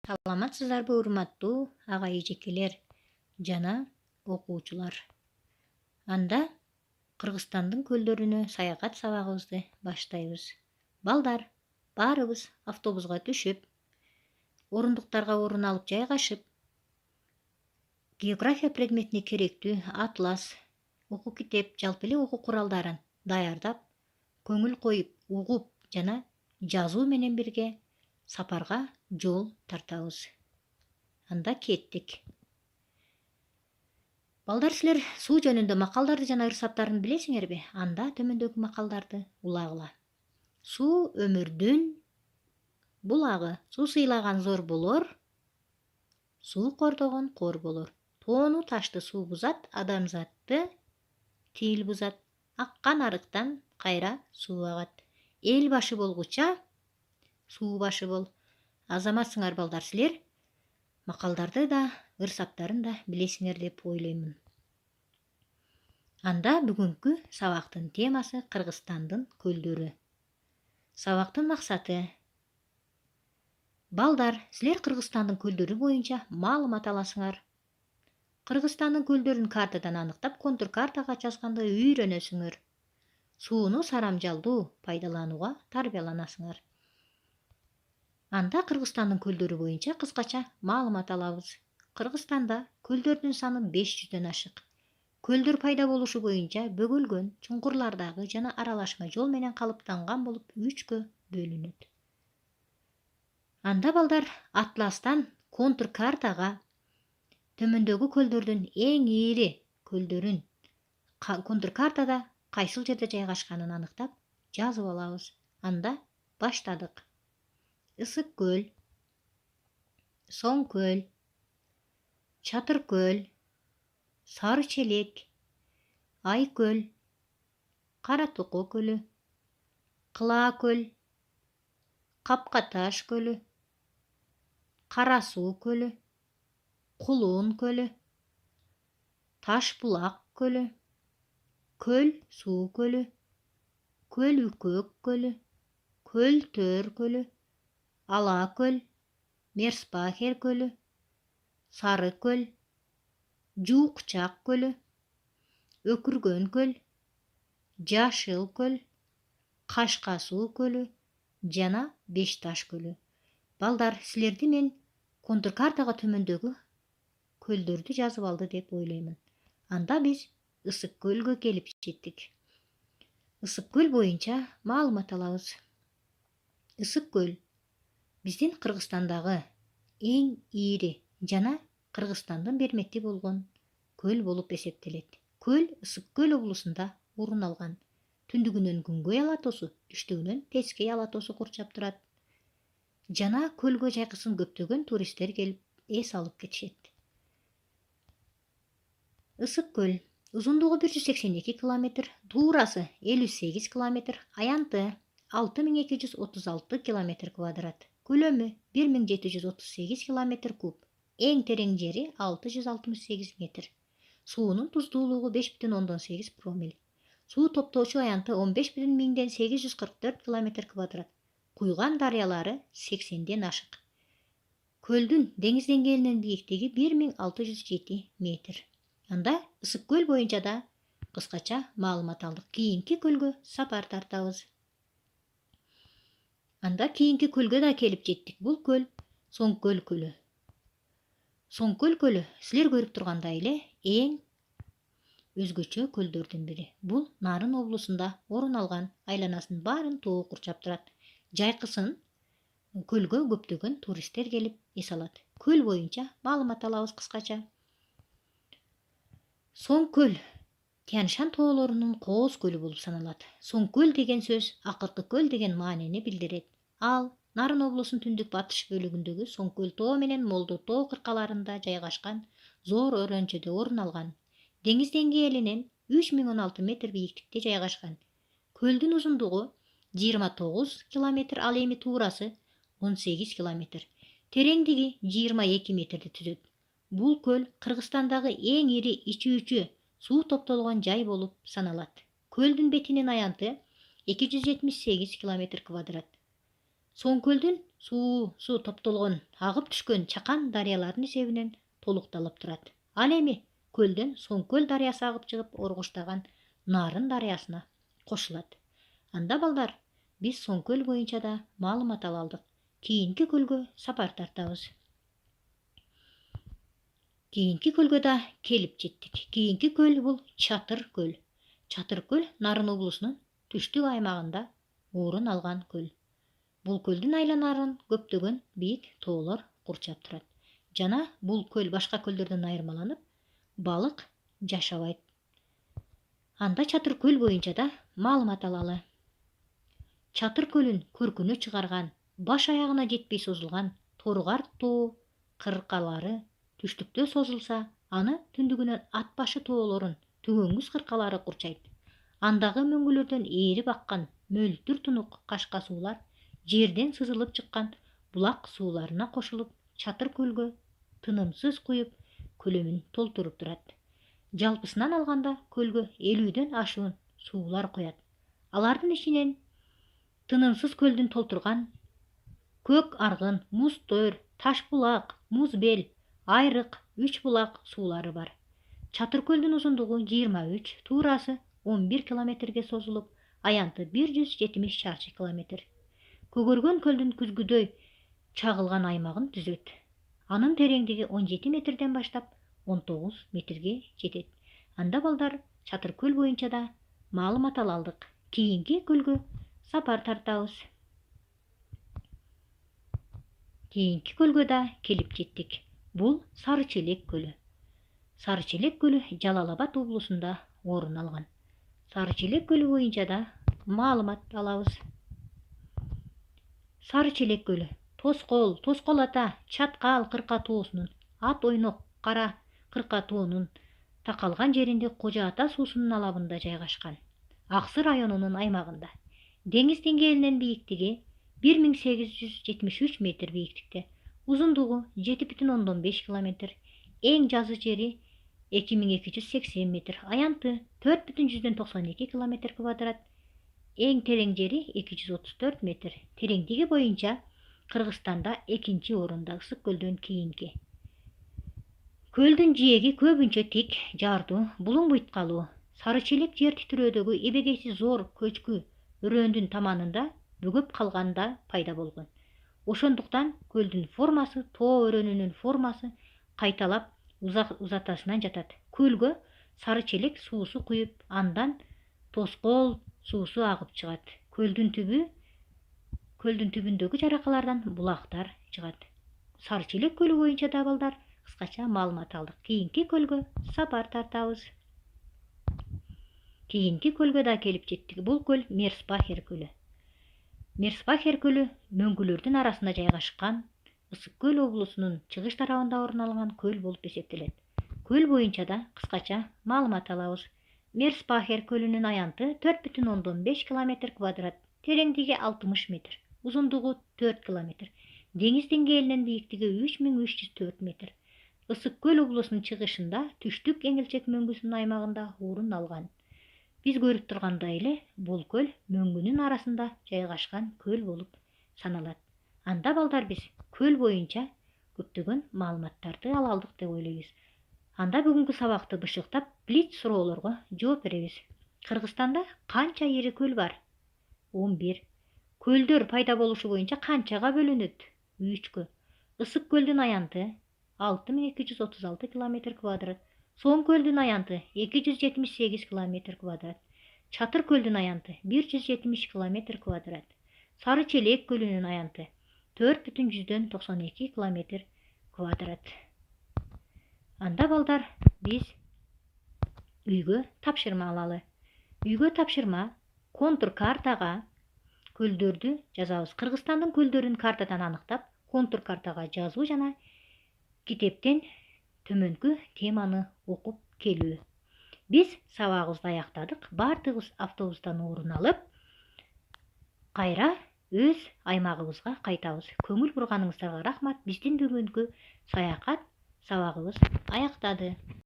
Саламатсыздарбы урматтуу ага эжекелер жана окуучулар. Анда Кыргызстандын көлдөрүнө саякат сабагыбызды баштайбыз. Балдар, баарыбыз автобуска түшүп, орундуктарга орун алып жайгашып, география предметине керектүү атлас, окуу китеп, жалпы эле окуу куралдарын даярдап, көңүл коюп, угуп жана жазуу менен бирге сапарга жол тартабыз. Анда кеттик. Балдар, силер суу жөнүндө макалдарды жана ырсаттарын билесиңерби? Анда төмөндөгү макалдарды улагыла. Суу өмүрдүн булагы. Суу сыйлаган зор болор, суу кордогон кор болор. Тоону ташты суу бузат, адамзатты тил бузат. Аккан арыктан кайра суу агат. Эл башы болгуча суу башы бол. Азаматсыңар балдар, силер макалдарды да, ырсаттарын да билесиңер деп ойлоймун. Анда бүгүнкү сабактын темасы Кыргызстандын көлдөрү. Сабактын максаты: балдар, силер Кыргызстандын көлдөрү боюнча маалымат аласыңар. Кыргызстандын көлдөрүн картадан аныктап, контур картага жазганды үйрөнөсүңөр. Сууну сарамжалдуу пайдаланууга тарбияланасыңар. Анда Кыргызстандын көлдөрү боюнча кыскача маалымат алабыз. Кыргызстанда көлдөрдүн саны 500дөн ашык. Көлдөр пайда болушу боюнча бөгөлгөн, чуңкурлардагы жана аралашма жол менен калыптанган болуп 3кө бөлүнөт. Анда балдар, атластан контур картага төмөндөгү көлдөрдүн эң ири көлдөрүн контур картада кайсыл жерде жайгашканын аныктап жазып алабыз. Анда баштадык. Ысык көл, Соң көл, Чатыр көл, Сары челек, Ай көл, Кара Токо көлү, Кылаа көл, Капка таш көлү, Кара суу көлү, Кулуун көлү, Таш булак көлү, Көл суу көлү, Көл Үкөк көлү, Көл Төр көлү, Ала көл, Мерспахер көлү, Сары көл, Жуукчак көлү, Өкүргөн көл, Жашыл көл, Кашка суу көлү жана Бешташ көлү. Балдар, силерди мен контур картага төмөндөгү көлдөрдү жазып алды деп ойлоймун. Анда биз Ысык көлгө келип жеттик. Ысык көл боюнча маалымат алабыз. Ысык көл биздин Кыргызстандагы эң ири жана Кыргызстандын бермети болгон көл болуп эсептелет. Көл Ысык көл облусунда орун алган. Түндүгүнөн Күнгөй ала тоосу, түштүгүнөн Тескей ала тоосу курчап турат. Жана көлгө жайкысын көптөгөн туристтер келип эс алып кетишет. Ысык көл узундугу 182 километр, туурасы 58 километр, аянты 6236 километр квадрат. Көлөмү 1738 километр куб. Эң терең жери 668 метр. Суунун туздуулугу 5,8 промил. Суу топтоочу аянты 15,844 километр квадрат. Куйган дарыялары 80ден ашык. Көлдүн деңиз деңгээлинин бийиктиги 1607 метр. Анда Ысык көл боюнча да кыскача маалымат алдык. Кийинки көлгө сапар тартабыз. Анда кийинки көлгө да келип жеттик. Бул көл Соң көл көлү. Соң көл көлү силер көрүп тургандай эле эң өзгөчө көлдөрдүн бири. Бул Нарын облусунда орун алган. Айланасын баарын тоо курчап турат. Жайкысын көлгө көптөгөн туристтер келип эс алат. Көл боюнча маалымат алабыз кыскача. Соң көл Тянь-Шань тоолорунун кооз көлү болуп саналат. Соң көл деген сөз акыркы көл деген маанини билдирет. Ал Нарын облусунун түндүк батыш бөлүгүндөгү Соң көл тоо менен Молдо тоо кыркаларында жайгашкан зор өрөөнчөдө орун алган. Деңиз деңгээлинен 3016 метр бийиктикте жайгашкан. Көлдүн узундугу 29 километр, ал эми туурасы 18 километр. Тереңдиги 22 метрди түзөт. Бул көл Кыргызстандагы эң ири ичүүчү суу топтолгон жай болуп саналат. Көлдүн бетинин аянты 278 километр квадрат. Соң көлдүн суу топтолгон, агып түшкөн чакан дарыялардын эсебинен толукталып турат. Ал эми көлдөн Соң-көл дарыясы агып чыгып, Оргуштаган Нарын дарыясына кошулат. Анда балдар, биз Соң-көл боюнча да маалымат ала алдык. Кийинки көлгө сапар тартабыз. Кийинки көлгө да келип жеттик. Кийинки көл бул Чатыр көл. Чатыр көл Нарын облусунун түштүк аймагында орун алган көл. Бул көлдүн айланарын көптөгөн бийик тоолор курчап турат. Жана бул көл башка көлдөрдөн айырмаланып, балык жашабайт. Анда Чатыр көл боюнча да маалымат алалы. Чатыр көлүн көркүнө чыгарган, баш аягына жетпей созулган Торгар тоо кыркалары түштүктө созулса, аны түндүгүнөн ат башы тоолорун түгөнгүс кыркалары курчайт. Андагы мөңгүлөрдөн ээрип аккан мөлтүр тунук кашка суулар жерден сызылып чыккан булак сууларына кошулуп, Чатыр көлгө тынымсыз куюп, көлөмүн толтуруп турат. Жалпысынан алганда көлгө 50ден ашуун суулар куят. Алардын ичинен тынымсыз көлдүн толтурган Көк аргын, Муз төр, Таш булак, Муз бел, Айрык, Үч булак суулары бар. Чатыр көлдүн узундугу 23, туурасы 11 километрге созулуп, аянты 170 чарчы километр. Көгөргөн көлдүн күзгүдөй чагылган аймагын түзөт. Анын тереңдиги 17 метрден баштап 19 метрге жетет. Анда балдар, Чатыр көл боюнча да маалымат ала алдык. Кийинки көлгө сапар тартабыз. Кийинки көлгө да келип жеттик. Бул Сары Челек көлү. Сары Челек көлү Жалал Абад облусунда орун алган. Сары Челек көлү боюнча да маалымат алабыз. Сары Челек көлү Тоскол, Тоскол ата, Чаткал кырка тоосунун, Ат ойнок кара кырка тоонун такалган жеринде Кожо ата суусунун алабында жайгашкан. Аксы районунун аймагында. Деңиз деңгээлинен бийиктиги 1873 метр бийиктикте. Узундугу 7,5 километр. Эң жазы жери 2280 метр. Аянты 4,92 километр квадрат. Эң терең жери 234 метр. Тереңдиги боюнча Кыргызстанда экинчи орунда Ысык көлдөн кийинки. Көлдүн жээги көбүнчө тик, жардуу, булуң буйткалуу. Сары Челек жер титирөөдөгү эбегейси зор көчкү өрөөндүн таманында бөгөп калганда пайда болгон. Ошондуктан көлдүн формасы тоо өрөөнүнүн формасы кайталап узатасынан жатат. Көлгө Сары Челек суусу куюп, андан Тоскол суусу агып чыгат. Көлдүн түбүндөгү жаракалардан булактар чыгат. Сары Челек көлү боюнча да балдар кыскача маалымат алдык. Кийинки көлгө сапар тартабыз. Кийинки көлгө да келип жеттик. Бул көл Мерспахер көлү. Мерспахер көлү мөңгүлөрдүн арасында жайгашкан Ысык көл облусунун чыгыш тарабында орун алган көл болуп эсептелет. Көл боюнча да кыскача маалымат алабыз. Мерспахер көлүнүн аянты 4,5 километр квадрат, тереңдиги 60 метр, узундугу 4 километр. Деңиз деңгээлинен бийиктиги 3304 метр. Ысык көл облусунун чыгышында түштүк эңилчек мөңгүсүнүн аймагында орун алган. Биз көрүп тургандай эле, бул көл мөңгүнүн арасында жайгашкан көл болуп саналат. Анда балдар, биз көл боюнча көптөгөн маалыматтарды ала алдык деп ойлойбуз. Анда бүгүнкү сабакты бышыктап, блиц суроолорго жооп беребиз. Кыргызстанда канча ири көл бар? 11. Көлдөр пайда болушу боюнча канчага бөлүнөт? 3-кө. Ысык көлдүн аянты 6236 километр квадрат. Соң көлдүн аянты 278 километр квадрат. Чатыр көлдүн аянты 170 километр квадрат. Сары Челек көлүнүн аянты 4,92 километр квадрат. Анда балдар, биз үйгө тапшырма алалы. Үйгө тапшырма контур картага көлдөрдү жазабыз. Кыргызстандын көлдөрүн картадан аныктап, контур картага жазуу жана китептен төмөнкү теманы окуп келүү. Биз сабагыбызды аяктадык. Баардыгыбыз автобустан орун алып, кайра өз аймагыбызга кайтабыз. Көңүл бурганыңыздарга рахмат. Биздин бүгүнкү саякат сабагыбыз аяктады.